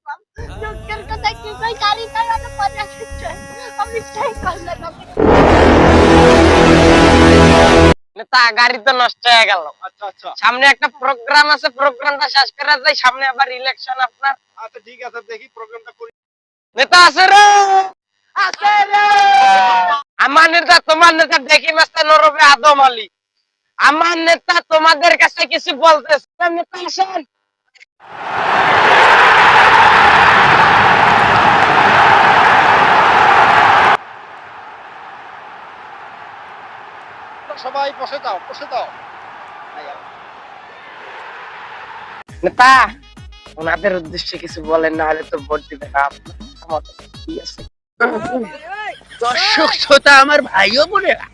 গেছিলাম। দুঃখের কথা কি কই গাড়িটা আমি পরে আসছে। আমি চাই করলাম আমি। নেতা গাড়ি তো নষ্ট হয়ে গেল। আচ্ছা আচ্ছা সামনে একটা প্রোগ্রাম আছে, প্রোগ্রামটা শেষ করা যায়, সামনে আবার ইলেকশন আপনার। আচ্ছা ঠিক আছে, দেখি প্রোগ্রামটা করি। নেতা আছে রে, আছে রে। আমার নেতা তোমার নেতা দেখি মাস্টার নরবে আদম আলী। আমার নেতা তোমাদের কাছে কিছু বলতেছে। নেতা আসেন। সবাই বসে যাও, বসে যাও। নেতা ওনাদের উদ্দেশ্যে কিছু বলেন, না হলে তো ভোট দিবে না আপনার। আমার তো কি আছে। দর্শক শ্রোতা আমার ভাইও বোনেরা,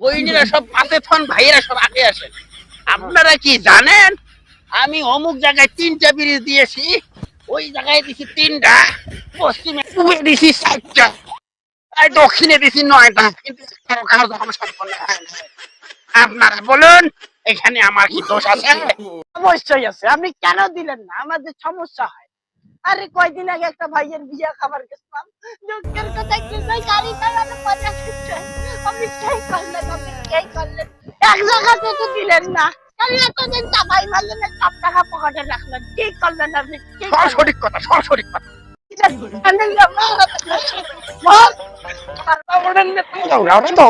বইনেরা সব পাশে থন, ভাইয়েরা সব আগে আসেন। আপনারা কি জানেন আমি অমুক জায়গায় 3টা ব্রিজ দিয়েছি, ওই জায়গায় দিছি 3টা, পশ্চিমে পূবে দিছি 4টা, আর দক্ষিণে দিছি 9টা, কিন্তু একটাও কাজ এখনো সম্পন্ন হয় নাই। আপনারা বলুন এখানে আমার কি দোষ আছে? অবশ্যই আছে। আপনি কেন দিলেন না? আমাদের সমস্যা হয়। আরে কয়দিন আগে একটা ভাইয়ের বিয়ে খাবার গেছিলাম। দুঃখের কথা কি কই গাড়িটা আমি পরে আসছে। আমি চাই করলাম আমি চাই করলেন। এক জায়গাতে তো দিলেন না। তাহলে এতদিন চাপাই মারলেন, সব টাকা পকেটে রাখলেন। কি করলেন আপনি? কি সব করলেন? সঠিক কথা, সব সঠিক কথা। আমার নেতা